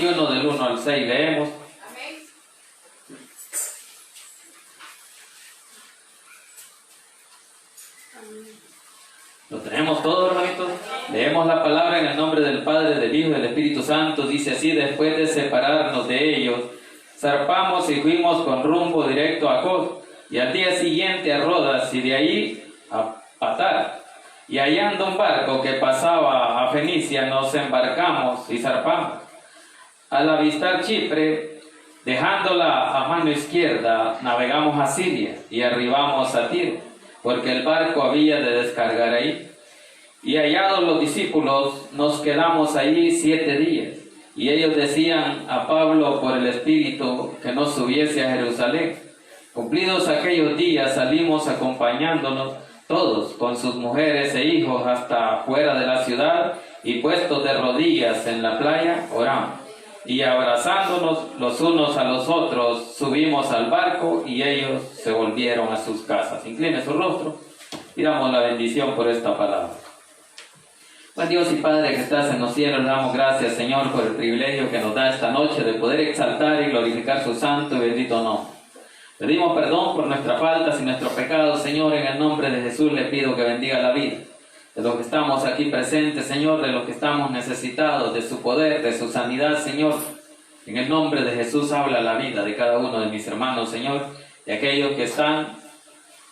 21 del 1 al 6 leemos. ¿Lo tenemos todo, hermanitos? Leemos la palabra en el nombre del Padre, del Hijo y del Espíritu Santo. Dice así: después de separarnos de ellos, zarpamos y fuimos con rumbo directo a Cos, y al día siguiente a Rodas, y de ahí a Patara. Y hallando un barco que pasaba a Fenicia, nos embarcamos y zarpamos. Al avistar Chipre, dejándola a mano izquierda, navegamos a Siria y arribamos a Tiro, porque el barco había de descargar ahí. Y hallados los discípulos, nos quedamos allí 7 días. Y ellos decían a Pablo por el Espíritu que no subiese a Jerusalén. Cumplidos aquellos días, salimos acompañándonos todos con sus mujeres e hijos hasta fuera de la ciudad, y puestos de rodillas en la playa, oramos. Y abrazándonos los unos a los otros, subimos al barco y ellos se volvieron a sus casas. Incline su rostro y damos la bendición por esta palabra. Buen Dios y Padre que estás en los cielos, le damos gracias, Señor, por el privilegio que nos da esta noche de poder exaltar y glorificar su santo y bendito nombre. Pedimos perdón por nuestras faltas y nuestros pecados, Señor. En el nombre de Jesús le pido que bendiga la vida de los que estamos aquí presentes, Señor, de los que estamos necesitados de su poder, de su sanidad, Señor. En el nombre de Jesús habla la vida de cada uno de mis hermanos, Señor, de aquellos que están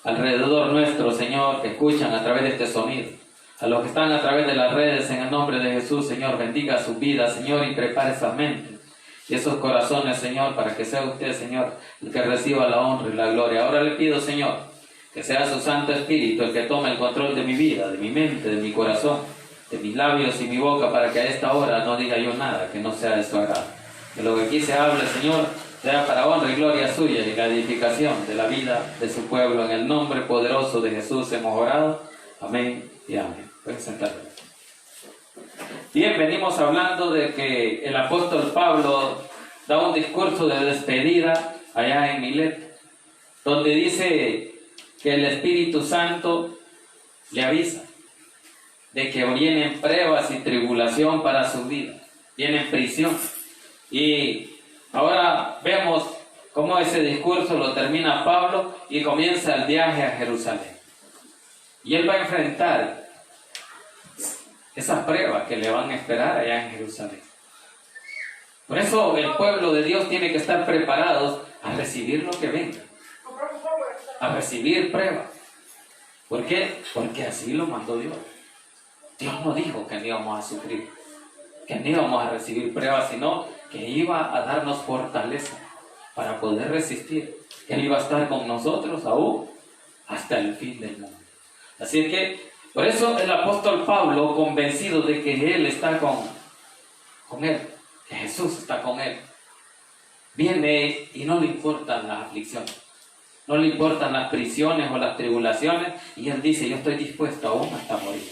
alrededor nuestro, Señor, que escuchan a través de este sonido. A los que están a través de las redes, en el nombre de Jesús, Señor, bendiga su vida, Señor, y prepare esa mente y esos corazones, Señor, para que sea usted, Señor, el que reciba la honra y la gloria. Ahora le pido, Señor, que sea su Santo Espíritu el que tome el control de mi vida, de mi mente, de mi corazón, de mis labios y mi boca, para que a esta hora no diga yo nada que no sea de su agrado. Que lo que aquí se hable, Señor, sea para honra y gloria suya y la edificación de la vida de su pueblo. En el nombre poderoso de Jesús hemos orado. Amén y amén. Pueden sentarse. Bien, venimos hablando de que el apóstol Pablo da un discurso de despedida allá en Mileto, donde dice que el Espíritu Santo le avisa de que vienen pruebas y tribulación para su vida, viene prisión. Y ahora vemos cómo ese discurso lo termina Pablo y comienza el viaje a Jerusalén. Y él va a enfrentar esas pruebas que le van a esperar allá en Jerusalén. Por eso el pueblo de Dios tiene que estar preparados a recibir lo que venga, a recibir pruebas. ¿Por qué? Porque así lo mandó Dios. Dios no dijo que no íbamos a sufrir, que no íbamos a recibir pruebas, sino que iba a darnos fortaleza para poder resistir. Él iba a estar con nosotros aún hasta el fin del mundo. Así es que, por eso el apóstol Pablo, convencido de que él está con él, que Jesús está con él, viene y no le importan las aflicciones, no le importan las prisiones o las tribulaciones, y él dice: yo estoy dispuesto aún hasta morir.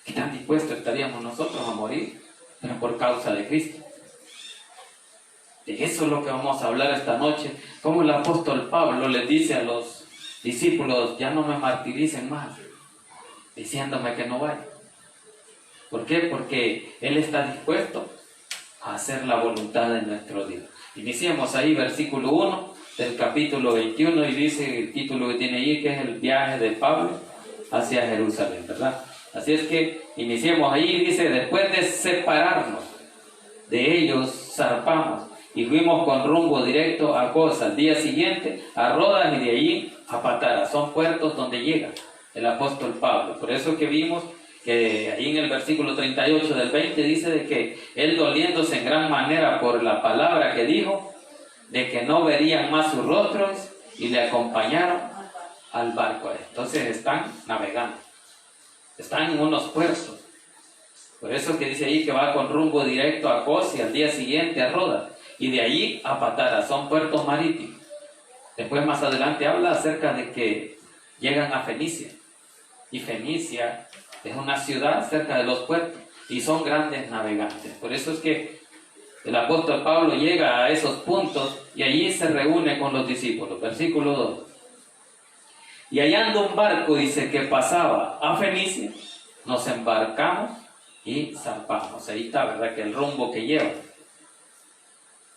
¿Qué tan dispuestos estaríamos nosotros a morir? Pero por causa de Cristo. De eso es lo que vamos a hablar esta noche. Como el apóstol Pablo les dice a los discípulos: ya no me martiricen más, diciéndome que no vaya. ¿Por qué? Porque él está dispuesto a hacer la voluntad de nuestro Dios. Iniciemos ahí versículo 1 del capítulo 21, y dice el título que tiene ahí, que es el viaje de Pablo hacia Jerusalén, ¿verdad? Así es que iniciemos ahí. Dice: después de separarnos de ellos, zarpamos y fuimos con rumbo directo a Cos, al día siguiente a Rodas, y de allí a Patara. Son puertos donde llega el apóstol Pablo. Por eso que vimos que ahí en el versículo 38 del 20 dice de que él, doliéndose en gran manera por la palabra que dijo, de que no verían más sus rostros, y le acompañaron al barco. Entonces están navegando, están en unos puertos. Por eso que dice ahí que va con rumbo directo a Cos y al día siguiente a Rodas, y de allí a Patara. Son puertos marítimos. Después más adelante habla acerca de que llegan a Fenicia, y Fenicia es una ciudad cerca de los puertos, y son grandes navegantes. Por eso es que el apóstol Pablo llega a esos puntos y allí se reúne con los discípulos. Versículo 2. Y hallando un barco, dice, que pasaba a Fenicia, nos embarcamos y zarpamos. Ahí está, ¿verdad?, que el rumbo que lleva.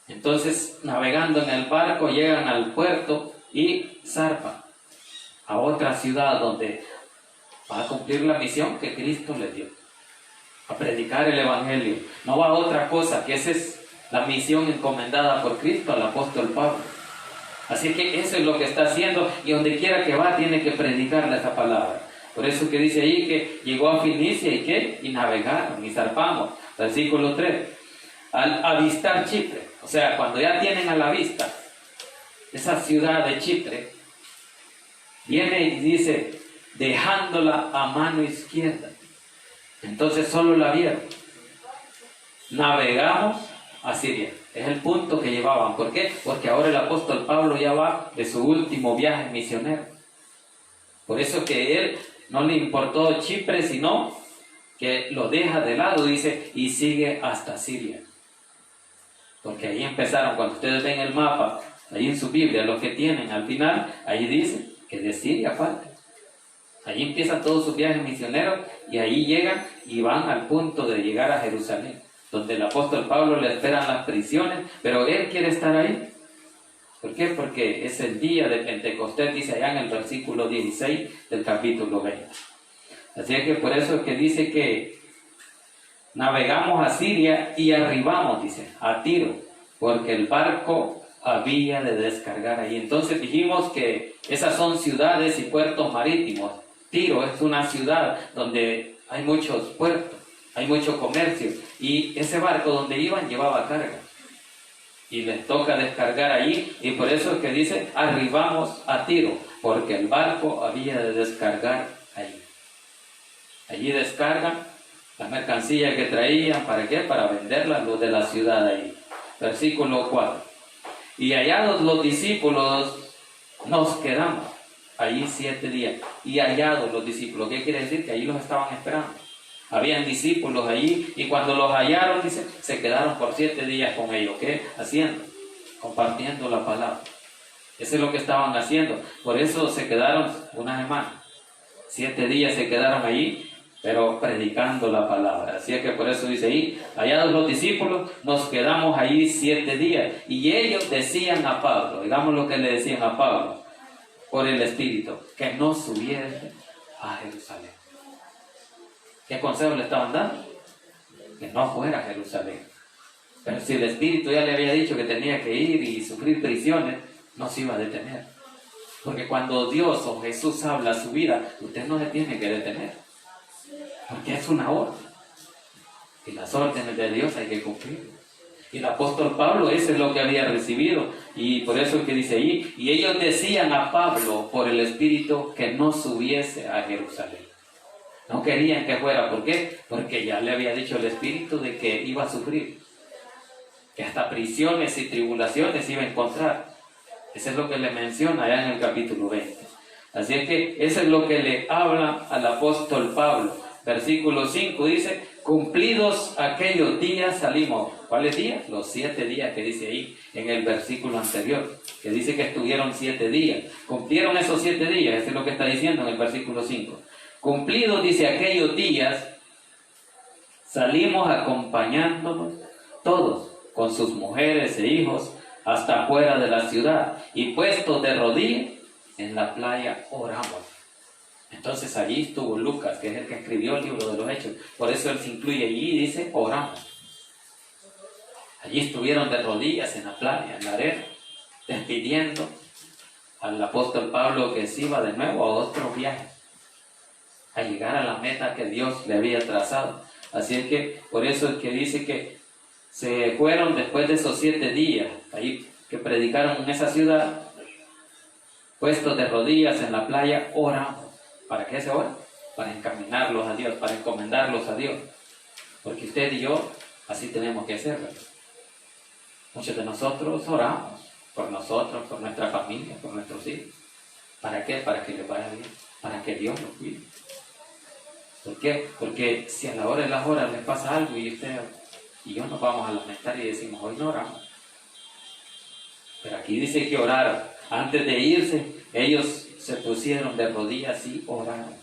Entonces, navegando en el barco, llegan al puerto y zarpan a otra ciudad donde va a cumplir la misión que Cristo les dio, a predicar el Evangelio. No va a otra cosa, que esa es la misión encomendada por Cristo al apóstol Pablo. Así que eso es lo que está haciendo, y donde quiera que va tiene que predicarle esa palabra. Por eso que dice ahí que llegó a Fenicia y ¿qué? Y navegaron y zarpamos. Versículo 3. Al avistar Chipre, o sea, cuando ya tienen a la vista esa ciudad de Chipre, viene y dice, dejándola a mano izquierda. Entonces solo la vieron. Navegamos a Siria. Es el punto que llevaban. ¿Por qué? Porque ahora el apóstol Pablo ya va de su último viaje misionero. Por eso que él no le importó Chipre, sino que lo deja de lado, dice, y sigue hasta Siria. Porque ahí empezaron, cuando ustedes ven el mapa, ahí en su Biblia, lo que tienen al final, ahí dice que de Siria parte. Allí empiezan todos sus viajes misioneros y ahí llegan y van al punto de llegar a Jerusalén, donde el apóstol Pablo le esperan las prisiones, pero él quiere estar ahí. ¿Por qué? Porque es el día de Pentecostés, dice allá en el versículo 16 del capítulo 20. Así es que por eso es que dice que navegamos a Siria y arribamos, dice, a Tiro, porque el barco había de descargar ahí. Entonces dijimos que esas son ciudades y puertos marítimos. Tiro es una ciudad donde hay muchos puertos, hay mucho comercio, y ese barco donde iban llevaba carga. Y les toca descargar allí, y por eso es que dice, arribamos a Tiro, porque el barco había de descargar allí. Allí descargan las mercancías que traían, ¿para qué? Para venderlas los de la ciudad ahí. Versículo 4. Y hallados los discípulos, nos quedamos allí 7 días. Y hallados los discípulos, ¿qué quiere decir? Que allí los estaban esperando. Habían discípulos allí, y cuando los hallaron, dice, se quedaron por 7 días con ellos. ¿Qué? Haciendo, compartiendo la palabra. Eso es lo que estaban haciendo. Por eso se quedaron una semana. 7 días se quedaron allí, pero predicando la palabra. Así es que por eso dice ahí, hallados los discípulos, nos quedamos allí 7 días. Y ellos decían a Pablo, digamos lo que le decían a Pablo, por el Espíritu, que no subiese a Jerusalén. ¿Qué consejo le estaban dando? Que no fuera a Jerusalén. Pero si el Espíritu ya le había dicho que tenía que ir y sufrir prisiones, no se iba a detener. Porque cuando Dios o Jesús habla a su vida, usted no se tiene que detener. Porque es una orden. Y las órdenes de Dios hay que cumplir. Y el apóstol Pablo, eso es lo que había recibido. Y por eso es que dice ahí, y ellos decían a Pablo por el Espíritu que no subiese a Jerusalén. No querían que fuera. ¿Por qué? Porque ya le había dicho el Espíritu de que iba a sufrir. Que hasta prisiones y tribulaciones iba a encontrar. Eso es lo que le menciona allá en el capítulo 20. Así es que eso es lo que le habla al apóstol Pablo. Versículo 5 dice, cumplidos aquellos días salimos. ¿Cuáles días? Los 7 días que dice ahí en el versículo anterior, que dice que estuvieron 7 días. Cumplieron esos 7 días, eso es lo que está diciendo en el versículo 5. Cumplidos, dice, aquellos días, salimos acompañándonos todos, con sus mujeres e hijos, hasta afuera de la ciudad, y puestos de rodillas en la playa oramos. Entonces allí estuvo Lucas, que es el que escribió el libro de los Hechos. Por eso él se incluye allí y dice, oramos. Allí estuvieron de rodillas en la playa, en la arena, despidiendo al apóstol Pablo, que se iba de nuevo a otro viaje, a llegar a la meta que Dios le había trazado. Así es que, por eso es que dice que se fueron después de esos 7 días, ahí que predicaron en esa ciudad, puestos de rodillas en la playa, oramos. ¿Para qué se ora? Para encaminarlos a Dios, para encomendarlos a Dios. Porque usted y yo, así tenemos que hacerlo. Muchos de nosotros oramos por nosotros, por nuestra familia, por nuestros hijos. ¿Para qué? Para que les vaya bien, para que Dios los cuide. ¿Por qué? Porque si a la hora de las horas les pasa algo y usted y yo nos vamos a lamentar y decimos, hoy no oramos. Pero aquí dice que oraron. Antes de irse, ellos se pusieron de rodillas y oraron.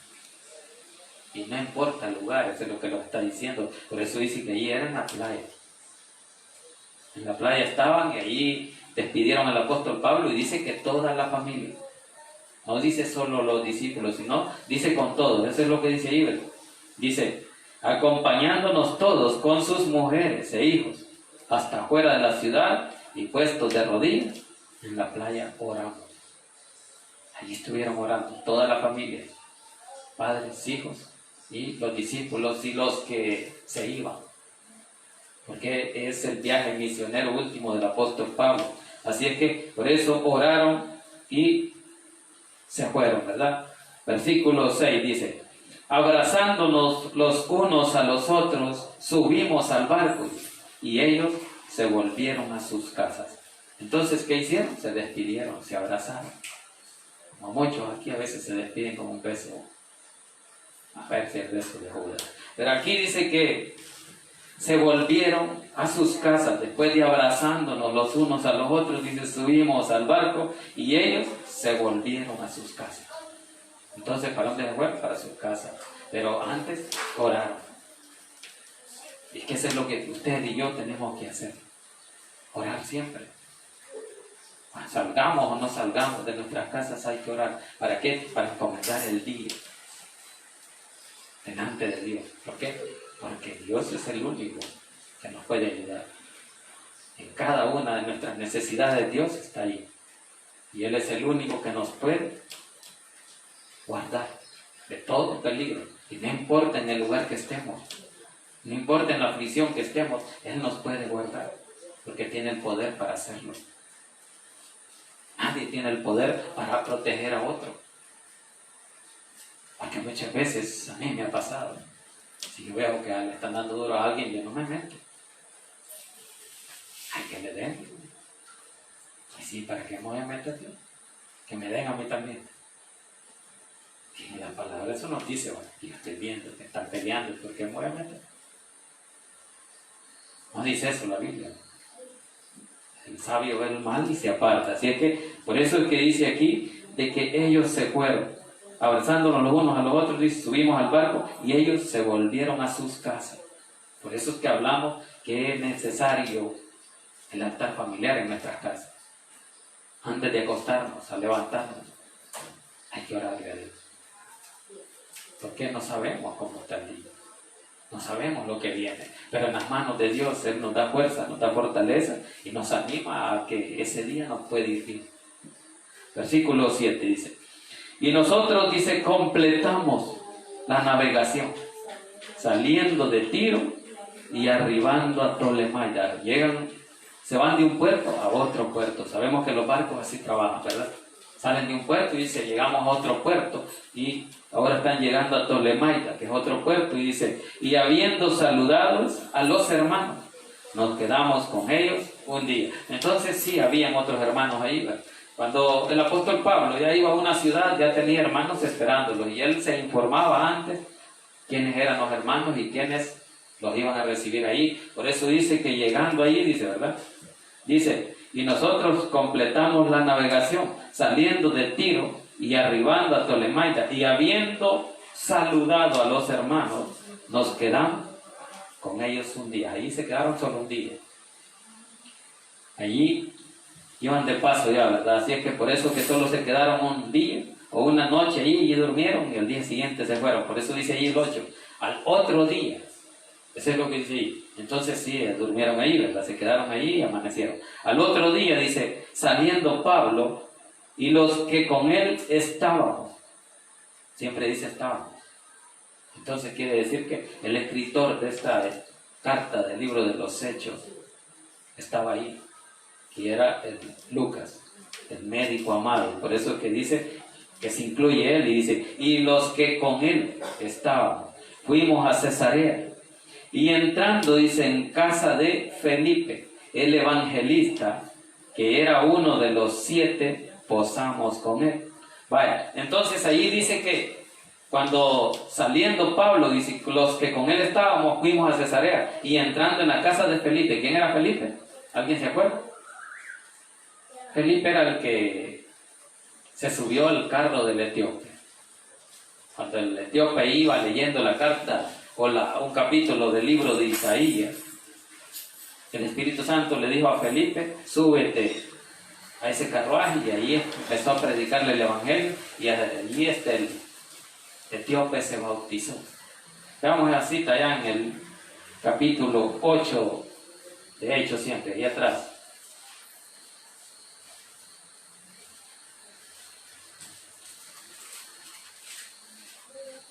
Y no importa el lugar, eso es lo que lo está diciendo. Por eso dice que allí era en la playa. En la playa estaban y allí despidieron al apóstol Pablo y dice que toda la familia. No dice solo los discípulos, sino dice con todos. Eso es lo que dice ahí, ¿verdad? Dice, acompañándonos todos con sus mujeres e hijos, hasta afuera de la ciudad y puestos de rodillas, en la playa oramos. Allí estuvieron orando, toda la familia, padres, hijos y los discípulos y los que se iban. Porque es el viaje misionero último del apóstol Pablo. Así es que por eso oraron y se fueron, ¿verdad? Versículo 6 dice, abrazándonos los unos a los otros, subimos al barco y ellos se volvieron a sus casas. Entonces, ¿qué hicieron? Se despidieron, se abrazaron. Como muchos aquí a veces se despiden como un beso. A ver si es beso de Judas. Pero aquí dice que se volvieron a sus casas, después de abrazándonos los unos a los otros, dice, subimos al barco y ellos se volvieron a sus casas. Entonces, ¿para dónde se fueron? Para sus casas. Pero antes oraron. Y es que eso es lo que usted y yo tenemos que hacer. Orar siempre. Salgamos o no salgamos de nuestras casas, hay que orar. ¿Para qué? Para encomendar el día delante de Dios. ¿Por qué? Porque Dios es el único que nos puede ayudar. En cada una de nuestras necesidades Dios está ahí. Y Él es el único que nos puede guardar de todo peligro. Y no importa en el lugar que estemos, no importa en la aflicción que estemos, Él nos puede guardar. Porque tiene el poder para hacerlo. Nadie tiene el poder para proteger a otro. Porque muchas veces a mí me ha pasado. Si yo veo que le están dando duro a alguien, yo no me meto. Hay que le den. Y sí, ¿para qué me voy a meter yo? Que me den a mí también. Y la palabra eso nos dice, bueno, yo estoy viendo que están peleando, ¿por qué me voy a meter? No dice eso la Biblia. El sabio ve el mal y se aparta. Así es que, por eso es que dice aquí, de que ellos se fueron, abrazándonos los unos a los otros, dice, subimos al barco y ellos se volvieron a sus casas. Por eso es que hablamos que es necesario el altar familiar en nuestras casas. Antes de acostarnos, a levantarnos, hay que orarle a Dios. Porque no sabemos cómo está el día. No sabemos lo que viene. Pero en las manos de Dios, Él nos da fuerza, nos da fortaleza y nos anima a que ese día nos puede ir bien. Versículo 7 dice, y nosotros, dice, completamos la navegación, saliendo de Tiro y arribando a Ptolemaida. Se van de un puerto a otro puerto. Sabemos que los barcos así trabajan, ¿verdad? Salen de un puerto y dice, llegamos a otro puerto y ahora están llegando a Ptolemaida, que es otro puerto, y dice, y habiendo saludados a los hermanos, nos quedamos con ellos un día. Entonces sí, habían otros hermanos ahí, ¿verdad? Cuando el apóstol Pablo ya iba a una ciudad, ya tenía hermanos esperándolos, y él se informaba antes quiénes eran los hermanos y quiénes los iban a recibir ahí. Por eso dice que llegando ahí, dice, ¿verdad? Dice, y nosotros completamos la navegación, saliendo de Tiro y arribando a Ptolemaida, y habiendo saludado a los hermanos, nos quedamos con ellos un día. Ahí se quedaron solo un día. Allí iban de paso ya, ¿verdad? Así es que por eso que solo se quedaron un día o una noche allí y durmieron, y al día siguiente se fueron. Por eso dice ahí el 8, al otro día. Eso es lo que dice ahí. Entonces sí, durmieron ahí, ¿verdad? Se quedaron ahí y amanecieron. Al otro día dice, saliendo Pablo y los que con él estábamos. Siempre dice estábamos. Entonces quiere decir que el escritor de esta carta del libro de los Hechos estaba ahí, que era Lucas, el médico amado. Por eso es que dice que se incluye él y dice, y los que con él estábamos. Fuimos a Cesarea y entrando, dice, en casa de Felipe, el evangelista, que era uno de los 7, posamos con él. Vaya, entonces ahí dice que cuando saliendo Pablo, dice, los que con él estábamos, fuimos a Cesarea y entrando en la casa de Felipe. ¿Quién era Felipe? ¿Alguien se acuerda? Felipe era el que se subió al carro del etíope. Cuando el etíope iba leyendo la carta o un capítulo del libro de Isaías, el Espíritu Santo le dijo a Felipe, súbete a ese carruaje, y ahí empezó a predicarle el Evangelio, y allí el etíope se bautizó. Veamos la cita allá en el capítulo 8 de Hechos, siempre, ahí atrás.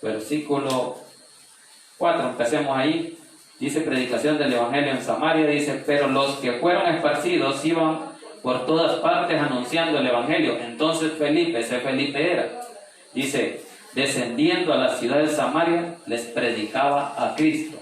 Versículo 4, empecemos ahí. Dice, predicación del Evangelio en Samaria, dice, pero los que fueron esparcidos iban por todas partes anunciando el Evangelio. Entonces Felipe, ese Felipe era, dice, descendiendo a la ciudad de Samaria, les predicaba a Cristo.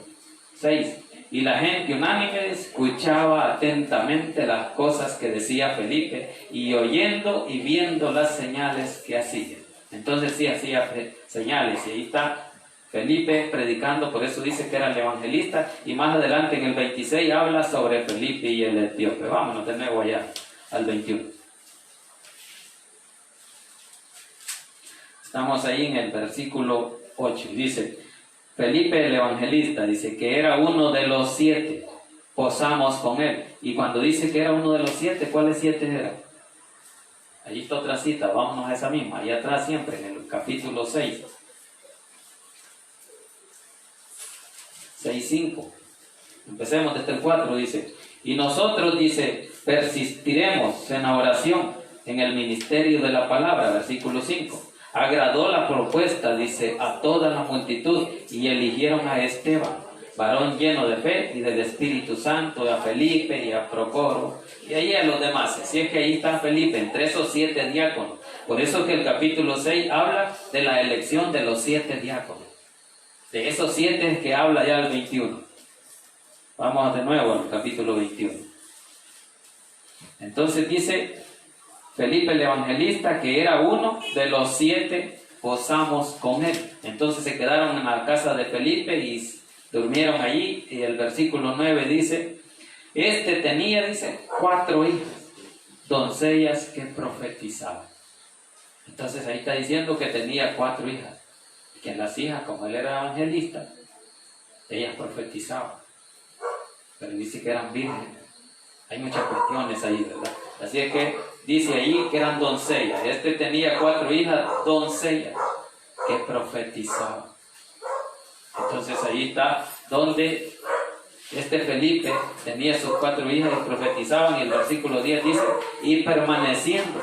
6. Y la gente unánime escuchaba atentamente las cosas que decía Felipe, y oyendo y viendo las señales que hacía. Entonces sí hacía señales, y ahí está Felipe predicando, por eso dice que era el evangelista, y más adelante en el 26 habla sobre Felipe y el etíope. Vámonos de nuevo allá al 21. Estamos ahí en el versículo 8, dice, Felipe el evangelista, dice que era uno de los 7, posamos con él. Y cuando dice que era uno de los 7, ¿cuáles 7 eran? Allí está otra cita, vámonos a esa misma, allá atrás siempre, en el capítulo 6. 6:5. Empecemos desde el 4, dice, y nosotros, dice, persistiremos en la oración, en el ministerio de la palabra, versículo 5. Agradó la propuesta, dice, a toda la multitud, y eligieron a Esteban, varón lleno de fe y del Espíritu Santo, y a Felipe y a Procoro, y ahí a los demás. Así es que ahí está Felipe, entre esos 7 diáconos. Por eso que el capítulo 6 habla de la elección de los 7 diáconos. De esos 7 es que habla ya el 21. Vamos de nuevo al capítulo 21. Entonces dice Felipe el evangelista que era uno de los 7, posamos con él. Entonces se quedaron en la casa de Felipe y durmieron allí. Y el versículo 9 dice, este tenía, dice, 4 hijas, doncellas que profetizaban. Entonces ahí está diciendo que tenía 4 hijas. Que las hijas, como él era evangelista, ellas profetizaban, pero dice que eran vírgenes. Hay muchas cuestiones ahí, ¿verdad? Así es que dice ahí que eran doncellas. Este tenía 4 hijas doncellas que profetizaban. Entonces ahí está donde este Felipe tenía sus 4 hijas y profetizaban, y el versículo 10 dice, y permaneciendo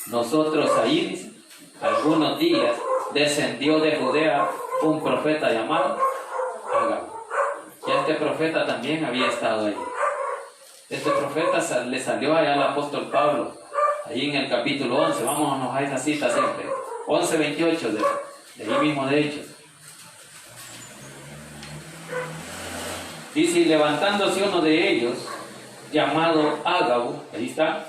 nosotros ahí, dice, algunos días, descendió de Judea un profeta llamado Ágabo. Y este profeta también había estado ahí. Este profeta le salió allá al apóstol Pablo, ahí en el capítulo 11. Vámonos a esa cita siempre. 11:28 de ahí mismo de Hechos. Dice, y levantándose uno de ellos, llamado Ágabo, ahí está,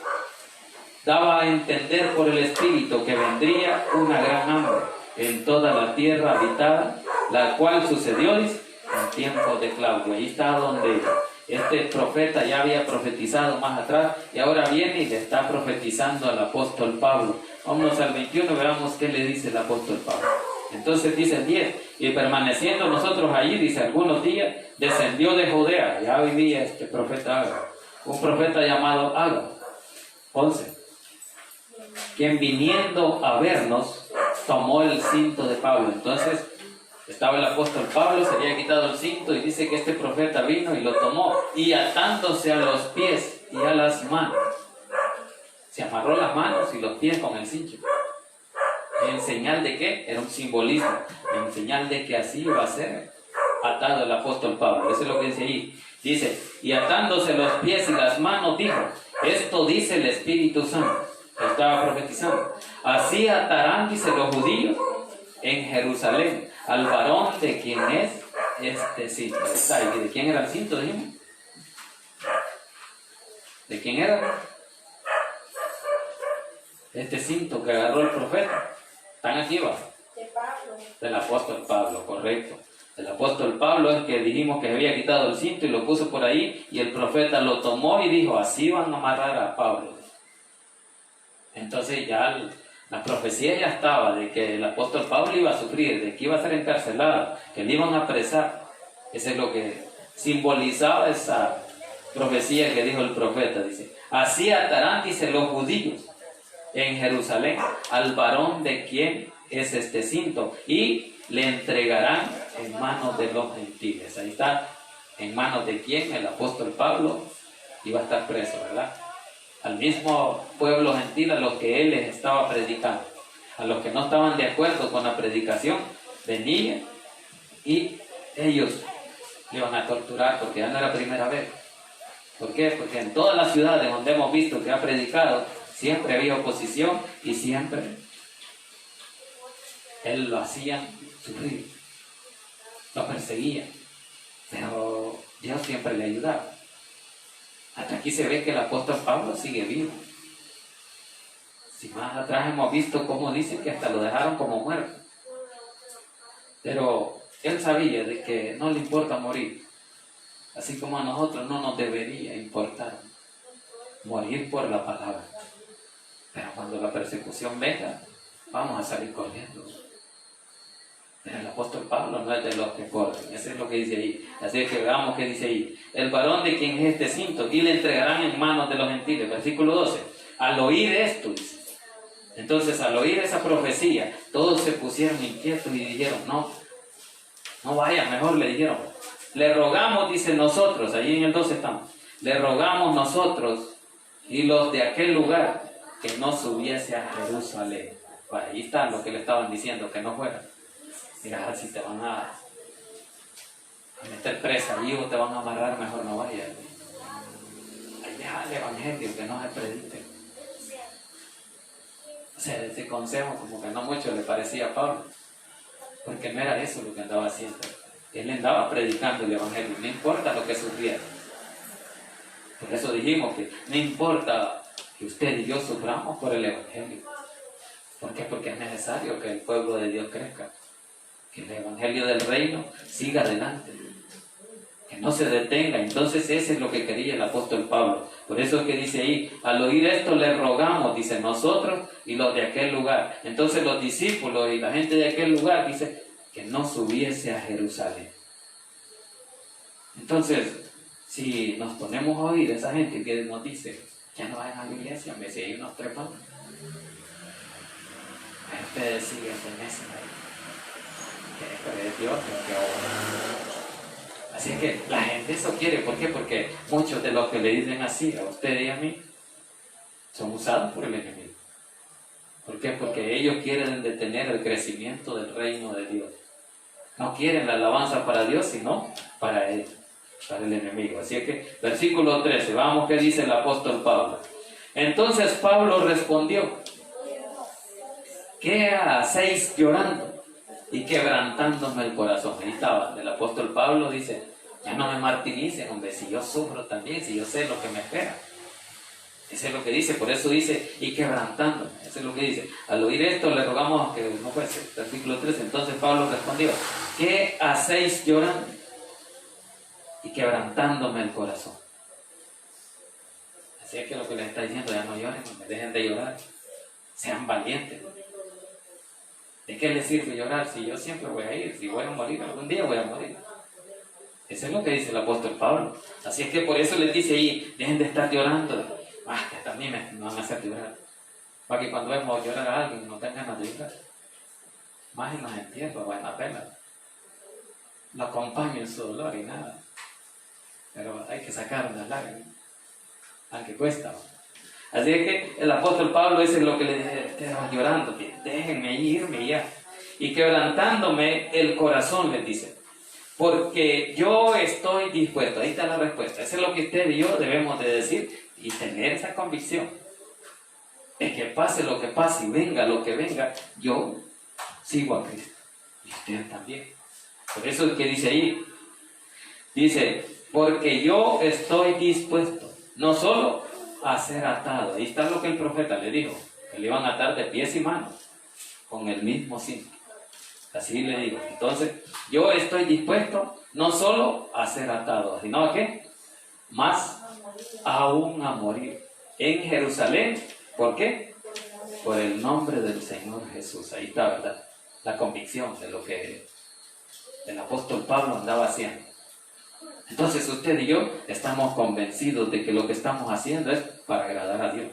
daba a entender por el Espíritu que vendría una gran hambre en toda la tierra habitada, la cual sucedió, dice, en tiempo de Claudio. Ahí está donde este profeta ya había profetizado más atrás, y ahora viene y le está profetizando al apóstol Pablo. Vámonos al 21, veamos qué le dice el apóstol Pablo. Entonces dice el 10, y permaneciendo nosotros allí, dice, algunos días, descendió de Judea, ya vivía este profeta Ágabo, un profeta llamado Ágabo. 11. Quien viniendo a vernos, tomó el cinto de Pablo. Entonces, estaba el apóstol Pablo, se había quitado el cinto, y dice que este profeta vino y lo tomó, y atándose a los pies y a las manos, se amarró las manos y los pies con el cincho. ¿En señal de qué? Era un simbolismo, en señal de que así iba a ser atado el apóstol Pablo. Eso es lo que dice ahí. Dice, y atándose los pies y las manos, dijo, esto dice el Espíritu Santo. Estaba profetizando. Así atarán, dice, los judíos en Jerusalén al varón de quien es este cinto. ¿Y de quién era el cinto, dijimos? ¿De quién era? Este cinto que agarró el profeta. ¿Están aquí, va? De Pablo. Del apóstol Pablo, correcto. El apóstol Pablo es que dijimos que había quitado el cinto y lo puso por ahí, y el profeta lo tomó y dijo, así van a amarrar a Pablo. Entonces ya la profecía ya estaba de que el apóstol Pablo iba a sufrir, de que iba a ser encarcelado, que le iban a apresar. Eso es lo que simbolizaba esa profecía que dijo el profeta, dice, así atarán, dice, los judíos en Jerusalén al varón de quien es este cinto y le entregarán en manos de los gentiles. Ahí está, en manos de quién, el apóstol Pablo iba a estar preso, ¿verdad? Al mismo pueblo gentil a los que él les estaba predicando, a los que no estaban de acuerdo con la predicación, venía y ellos le iban a torturar, porque ya no era la primera vez. ¿Por qué? Porque en todas las ciudades donde hemos visto que ha predicado, siempre había oposición y siempre él lo hacía sufrir, lo perseguía, pero Dios siempre le ayudaba. Hasta aquí se ve que el apóstol Pablo sigue vivo. Si más atrás hemos visto cómo dice que hasta lo dejaron como muerto. Pero él sabía de que no le importa morir, así como a nosotros no nos debería importar morir por la palabra. Pero cuando la persecución venga, vamos a salir corriendo. Pero el apóstol Pablo no es de los que corren, eso es lo que dice ahí. Así que veamos qué dice ahí. El varón de quien es este cinto, y le entregarán en manos de los gentiles. Versículo 12. Al oír esto, dice. Entonces, al oír esa profecía, todos se pusieron inquietos y dijeron, no vaya, mejor le dijeron. Le rogamos, dice nosotros, allí en el 12 estamos, le rogamos nosotros y los de aquel lugar que no subiese a Jerusalén. Bueno, ahí está lo que le estaban diciendo, que no fuera. Mira, si te van a meter presa allí o te van a amarrar, mejor no vayas. Ahí deja el evangelio, que no se predique. O sea, ese consejo como que no mucho le parecía a Pablo, porque no era eso lo que andaba haciendo. Él andaba predicando el evangelio, no importa lo que sufriera. Por eso dijimos que no importa que usted y yo suframos por el evangelio. ¿Por qué? Porque es necesario que el pueblo de Dios crezca, que el evangelio del reino siga adelante, que no se detenga. Entonces ese es lo que quería el apóstol Pablo. Por eso es que dice ahí, al oír esto le rogamos, dice, nosotros y los de aquel lugar. Entonces los discípulos y la gente de aquel lugar dice que no subiese a Jerusalén. Entonces, si nos ponemos a oír a esa gente que nos dice, ya no vayan a la iglesia, me dice, hay unos trepados. Ustedes siguen con eso ahí. Que es Dios el que obra. Así es que la gente eso quiere. ¿Por qué? Porque muchos de los que le dicen así a usted y a mí son usados por el enemigo. ¿Por qué? Porque ellos quieren detener el crecimiento del reino de Dios. No quieren la alabanza para Dios, sino para él, para el enemigo. Así es que, versículo 13, vamos, ¿qué dice el apóstol Pablo? Entonces Pablo respondió, ¿qué hacéis llorando y quebrantándome el corazón? Ahí estaba, el apóstol Pablo dice, ya no me martiricen, hombre, si yo sufro también, si yo sé lo que me espera. Eso es lo que dice, por eso dice, y quebrantándome, eso es lo que dice. Al oír esto le rogamos que no fuese, versículo 13, entonces Pablo respondió, ¿qué hacéis llorando y quebrantándome el corazón? Así es que lo que les está diciendo, ya no lloren, me dejen de llorar, sean valientes. ¿De qué les sirve llorar si yo siempre voy a ir? Si voy a morir, algún día voy a morir. Eso es lo que dice el apóstol Pablo. Así es que por eso les dice ahí, dejen de estar llorando. Que también me van a hacer llorar. Para que cuando vemos llorar a alguien no tengan ganas de llorar. Más en los entierros o en la pena. Lo acompaño en su dolor y nada. Pero hay que sacar las lágrimas. Aunque cuesta. Así es que el apóstol Pablo es lo que le dice, ustedes llorando, que déjenme irme ya. Y quebrantándome el corazón, les dice. Porque yo estoy dispuesto. Ahí está la respuesta. Eso es lo que usted y yo debemos de decir y tener esa convicción. De que pase lo que pase y venga lo que venga, yo sigo a Cristo. Y usted también. Por eso es que dice ahí, dice, porque yo estoy dispuesto, no solo a ser atado. Ahí está lo que el profeta le dijo, que le iban a atar de pies y manos, con el mismo cinto. Así le digo. Entonces, yo estoy dispuesto no solo a ser atado, sino a qué, más aún a morir en Jerusalén. ¿Por qué? Por el nombre del Señor Jesús. Ahí está, ¿verdad? La convicción de lo que el apóstol Pablo andaba haciendo. Entonces usted y yo estamos convencidos de que lo que estamos haciendo es para agradar a Dios.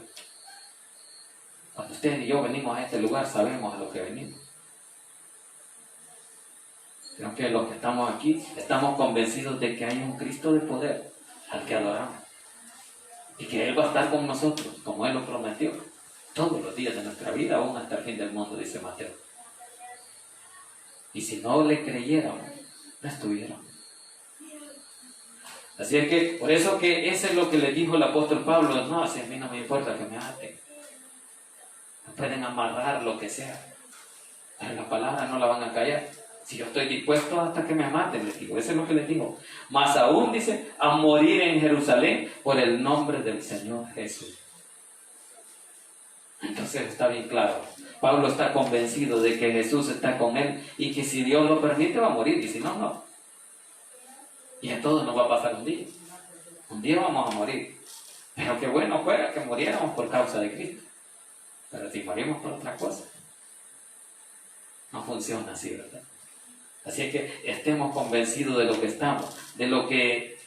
Cuando usted y yo venimos a este lugar, sabemos a lo que venimos. Creo que los que estamos aquí estamos convencidos de que hay un Cristo de poder al que adoramos. Y que Él va a estar con nosotros, como Él lo prometió, todos los días de nuestra vida, aún hasta el fin del mundo, dice Mateo. Y si no le creyéramos, no estuviéramos. Así es que, por eso que eso es lo que le dijo el apóstol Pablo. No, si a mí no me importa que me aten. Me pueden amarrar lo que sea. Pero la palabra no la van a callar. Si yo estoy dispuesto hasta que me maten, les digo, eso es lo que les digo. Más aún, dice, a morir en Jerusalén por el nombre del Señor Jesús. Entonces está bien claro. Pablo está convencido de que Jesús está con él y que si Dios lo permite va a morir y si no, no. Y a todos nos va a pasar un día. Un día vamos a morir. Pero qué bueno fuera que muriéramos por causa de Cristo. Pero si morimos por otra cosa, no funciona así, ¿verdad? Así es que estemos convencidos de lo que estamos, de lo que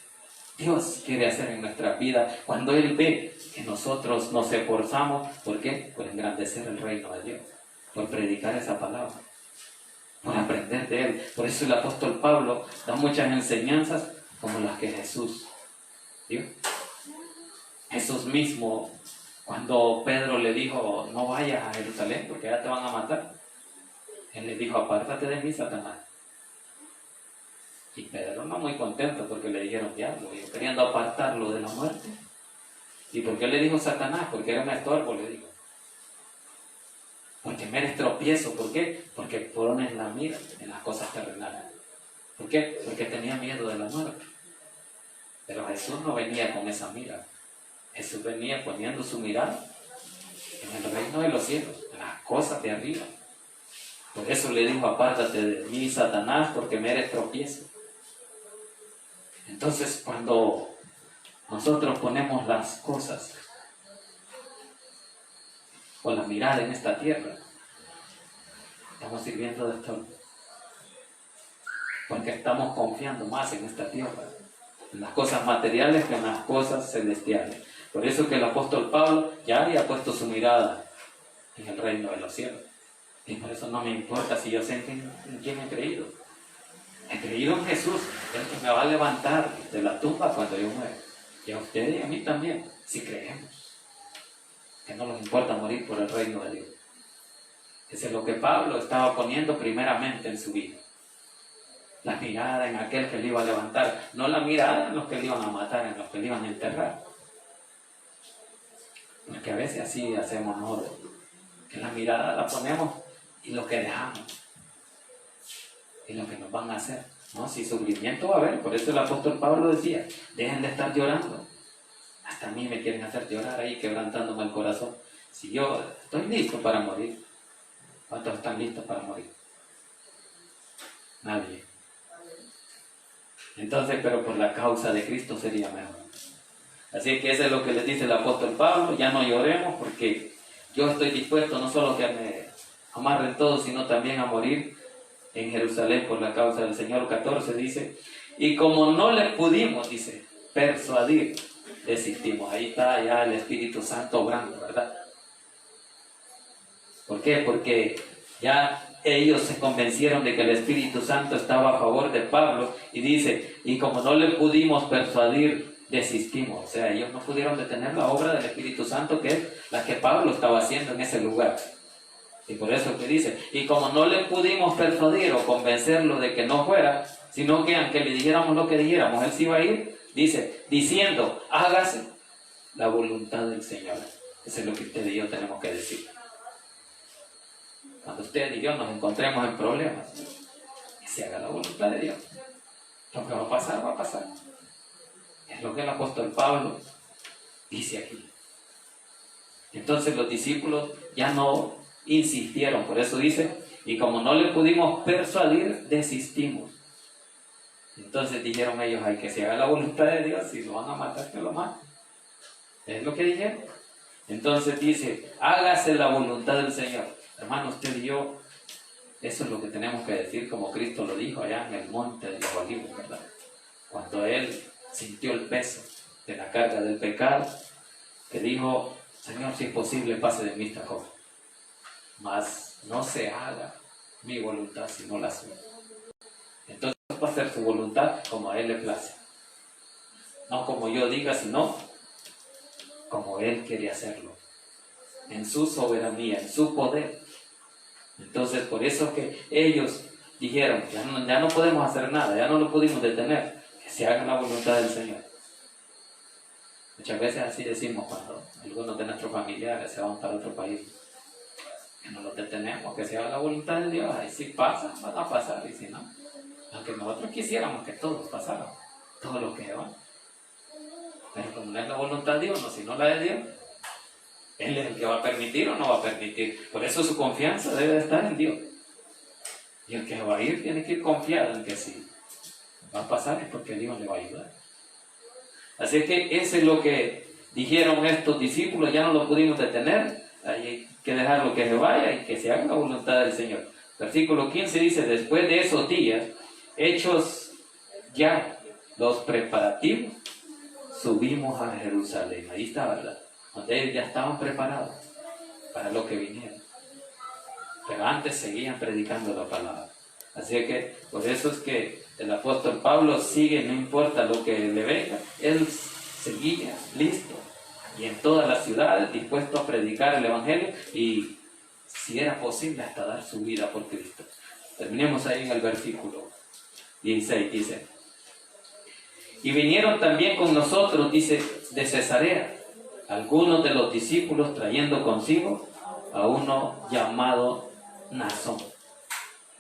Dios quiere hacer en nuestra vida. Cuando Él ve que nosotros nos esforzamos, ¿por qué? Por engrandecer el reino de Dios, por predicar esa palabra, por aprender de Él. Por eso el apóstol Pablo da muchas enseñanzas como las que Jesús dio. Jesús mismo, cuando Pedro le dijo, no vayas a Jerusalén porque ya te van a matar, Él le dijo, apártate de mí, Satanás. Y Pedro no muy contento porque le dijeron diablo, y queriendo apartarlo de la muerte. ¿Y por qué le dijo Satanás? Porque era un estorbo, le dijo. Porque me eres tropiezo. ¿Por qué? Porque pones la mira en las cosas terrenales. ¿Por qué? Porque tenía miedo de la muerte. Pero Jesús no venía con esa mira. Jesús venía poniendo su mirada en el reino de los cielos, en las cosas de arriba. Por eso le dijo, apártate de mí, Satanás, porque me eres tropiezo. Entonces, cuando nosotros ponemos las cosas con la mirada en esta tierra, estamos sirviendo de estorbo. Porque estamos confiando más en esta tierra, en las cosas materiales que en las cosas celestiales. Por eso que el apóstol Pablo ya había puesto su mirada en el reino de los cielos. Y por eso no me importa si yo sé en quién he creído. He creído en Jesús, el que me va a levantar de la tumba cuando yo muera. Y a usted y a mí también, si creemos que no nos importa morir por el reino de Dios. Eso es lo que Pablo estaba poniendo primeramente en su vida. La mirada en aquel que le iba a levantar, no la mirada en los que le iban a matar, en los que le iban a enterrar. Porque a veces así hacemos nosotros, que la mirada la ponemos y lo que dejamos. Y lo que nos van a hacer, ¿no? Si sufrimiento va a haber, por eso el apóstol Pablo decía, dejen de estar llorando. Hasta a mí me quieren hacer llorar ahí, quebrantándome el corazón. Si yo estoy listo para morir, ¿cuántos están listos para morir? Nadie. Entonces, pero por la causa de Cristo sería mejor. Así que eso es lo que les dice el apóstol Pablo, ya no lloremos porque yo estoy dispuesto no solo que me amarren todos, sino también a morir en Jerusalén por la causa del Señor. 14 dice, y como no le pudimos, dice, persuadir, desistimos. Ahí está ya el Espíritu Santo obrando, ¿verdad? ¿Por qué? Porque ya ellos se convencieron de que el Espíritu Santo estaba a favor de Pablo y dice, y como no le pudimos persuadir, desistimos. O sea, ellos no pudieron detener la obra del Espíritu Santo, que es la que Pablo estaba haciendo en ese lugar. Y por eso que dice, y como no le pudimos persuadir o convencerlo de que no fuera, sino que aunque le dijéramos lo que dijéramos, él se iba a ir, dice, diciendo, hágase la voluntad del Señor. Eso es lo que usted y yo tenemos que decir. Cuando usted y yo nos encontremos en problemas, que se haga la voluntad de Dios. Lo que va a pasar, va a pasar. Es lo que el apóstol Pablo dice aquí. Entonces los discípulos ya no insistieron, por eso dice, y como no le pudimos persuadir, desistimos. Entonces dijeron ellos, hay que se haga la voluntad de Dios, si lo van a matar, que lo maten. Es lo que dijeron. Entonces dice, hágase la voluntad del Señor. Hermano, usted y yo, eso es lo que tenemos que decir como Cristo lo dijo allá en el monte de los olivos, ¿verdad? cuando él sintió el peso de la carga del pecado, que dijo: Señor, si es posible, pase de mí esta copa, mas no se haga mi voluntad sino la suya. Entonces va a hacer su voluntad como a él le place, no como yo diga, sino como él quiere hacerlo, en su soberanía, en su poder. Entonces, por eso que ellos dijeron: ya no podemos hacer nada, ya no lo pudimos detener, que se haga la voluntad del Señor. Muchas veces así decimos cuando algunos de nuestros familiares se van para otro país, que no los detenemos, que se haga la voluntad de Dios. Y si pasa, van a pasar, y si no, aunque nosotros quisiéramos que todos pasaran, todos los que van, pero como no es la voluntad de Dios, no, sino la de Dios, Él es el que va a permitir o no va a permitir. Por eso su confianza debe estar en Dios. Y el que va a ir tiene que ir confiado en que si va a pasar es porque Dios le va a ayudar. Así que eso es lo que dijeron estos discípulos: ya no lo pudimos detener, hay que dejarlo que se vaya y que se haga la voluntad del Señor. Versículo 15 dice: después de esos días, hechos ya los preparativos, subimos a Jerusalén. Ahí está, ¿verdad? Donde ellos ya estaban preparados para lo que vinieron. Pero antes seguían predicando la palabra. Así que por eso es que el apóstol Pablo sigue, no importa lo que le venga, él seguía listo y en todas las ciudades dispuesto a predicar el evangelio, y si era posible hasta dar su vida por Cristo. Terminemos ahí en el versículo 16, dice: y vinieron también con nosotros, dice, de Cesarea, algunos de los discípulos, trayendo consigo a uno llamado Mnasón,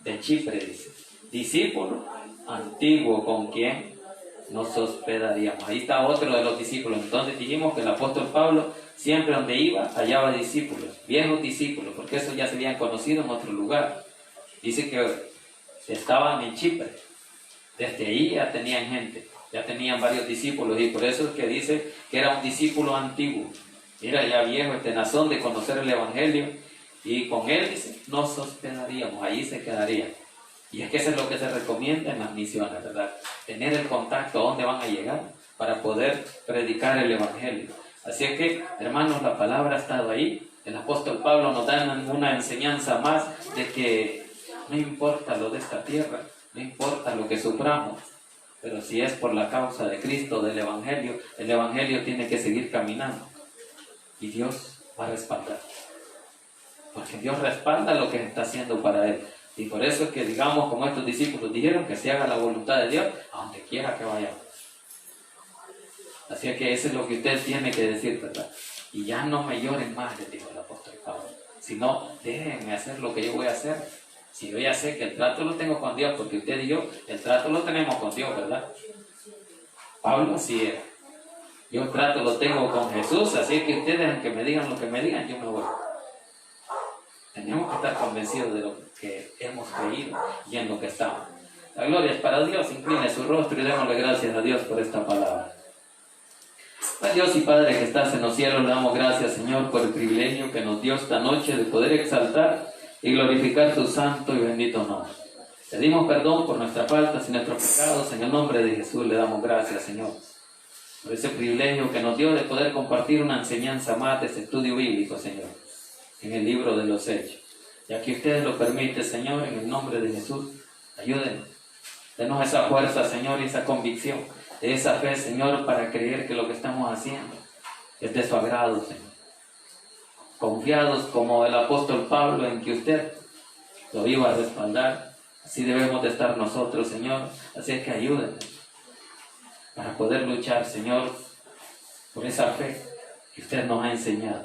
de Chipre, dice, discípulo antiguo con quien nos hospedaríamos. Ahí está otro de los discípulos. Entonces dijimos que el apóstol Pablo siempre donde iba, hallaba discípulos, viejos discípulos, porque eso ya se habían conocido en otro lugar. Dice que estaban en Chipre, desde ahí ya tenían gente, ya tenían varios discípulos, y por eso es que dice que era un discípulo antiguo. Era ya viejo, Mnasón, de conocer el evangelio, y con él, dice, nos hospedaríamos, allí se quedaría. Y es que eso es lo que se recomienda en las misiones, ¿verdad? Tener el contacto a dónde van a llegar para poder predicar el evangelio. Así es que, hermanos, la palabra ha estado ahí. El apóstol Pablo nos da una enseñanza más de que no importa lo de esta tierra, no importa lo que suframos, pero si es por la causa de Cristo, del evangelio, el evangelio tiene que seguir caminando. Y Dios va a respaldar. Porque Dios respalda lo que está haciendo para Él. Y por eso es que, digamos, como estos discípulos dijeron, que se haga la voluntad de Dios a donde quiera que vayamos. Así es que eso es lo que usted tiene que decir, ¿verdad? Y ya no me lloren más, les dijo el apóstol Pablo, sino déjenme hacer lo que yo voy a hacer. Si yo ya sé que el trato lo tengo con Dios, porque usted y yo, el trato lo tenemos con Dios, ¿verdad? Pablo así era. Yo el trato lo tengo con Jesús, así es que ustedes, aunque me digan lo que me digan, yo me voy. Tenemos que estar convencidos de lo que hemos creído y en lo que estamos. La gloria es para Dios. Incline su rostro y démosle gracias a Dios por esta palabra. Dios y Padre que estás en los cielos, le damos gracias, Señor, por el privilegio que nos dio esta noche de poder exaltar y glorificar tu santo y bendito nombre. Pedimos perdón por nuestras faltas y nuestros pecados. En el nombre de Jesús le damos gracias, Señor, por ese privilegio que nos dio de poder compartir una enseñanza más de este estudio bíblico, Señor, en el libro de los Hechos. Ya que ustedes lo permiten, Señor, en el nombre de Jesús, ayúdenos. Denos esa fuerza, Señor, y esa convicción, de esa fe, Señor, para creer que lo que estamos haciendo es de su agrado, Señor. Confiados como el apóstol Pablo en que usted lo iba a respaldar, así debemos de estar nosotros, Señor. Así es que ayúdenos para poder luchar, Señor, por esa fe que usted nos ha enseñado.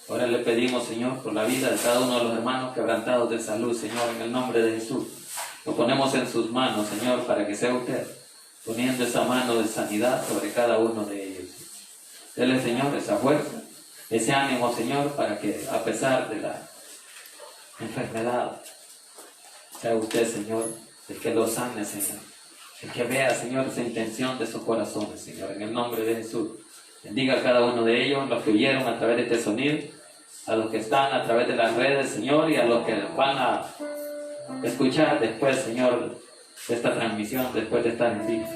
Ahora le pedimos, Señor, por la vida de cada uno de los hermanos quebrantados de salud, Señor, en el nombre de Jesús. Lo ponemos en sus manos, Señor, para que sea usted poniendo esa mano de sanidad sobre cada uno de ellos. Dele, Señor, esa fuerza, ese ánimo, Señor, para que a pesar de la enfermedad, sea usted, Señor, el que lo sane, Señor. El que vea, Señor, esa intención de sus corazones, Señor, en el nombre de Jesús. Bendiga a cada uno de ellos, los que oyeron a través de este sonido, a los que están a través de las redes, Señor, y a los que van a escuchar después, Señor, esta transmisión después de estar en vivo.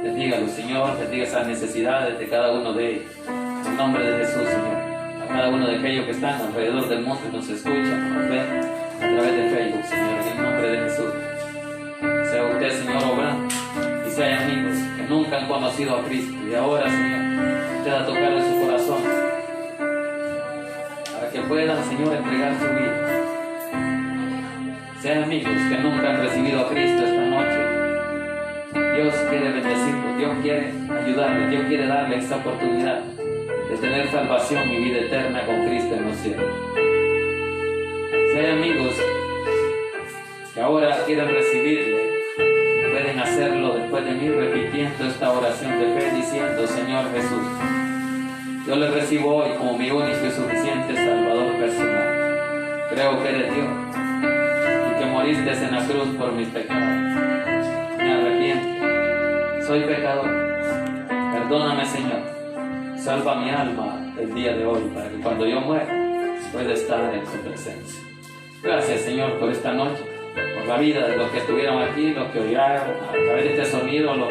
Bendígalo, Señor, bendiga esas necesidades de cada uno de ellos. En el nombre de Jesús, Señor. A cada uno de aquellos que están alrededor del mundo y nos escuchan, nos ven a través de Facebook, Señor, en el nombre de Jesús. Sea usted, Señor, obrando. Y si hay amigos que nunca han conocido a Cristo y ahora, Señor, usted ha tocado en su corazón para que puedan, Señor, entregar su vida. Si hay amigos que nunca han recibido a Cristo esta noche, Dios quiere bendecirlos, Dios quiere ayudarles, Dios quiere darles esta oportunidad de tener salvación y vida eterna con Cristo en los cielos. Si hay amigos que ahora quieren recibirle, pueden hacerlo después de mí repitiendo esta oración de fe diciendo: Señor Jesús, yo le recibo hoy como mi único y suficiente Salvador personal. Creo que eres Dios y que moriste en la cruz por mis pecados. Me arrepiento, soy pecador. Perdóname, Señor. Salva mi alma el día de hoy para que cuando yo muera pueda estar en tu presencia. Gracias, Señor, por esta noche, por la vida de los que estuvieron aquí, los que oyeron a través de este sonido, los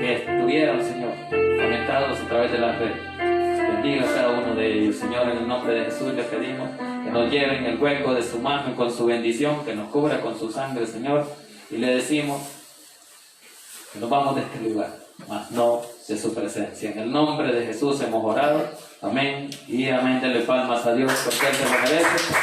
que estuvieron, Señor, conectados a través de las redes. Bendiga a cada uno de ellos, Señor, en el nombre de Jesús le pedimos que nos lleven el hueco de su mano con su bendición, que nos cubra con su sangre, Señor, y le decimos que nos vamos de este lugar, mas no de su presencia. En el nombre de Jesús hemos orado. Amén y amén. Denle palmas a Dios porque Él se lo merece.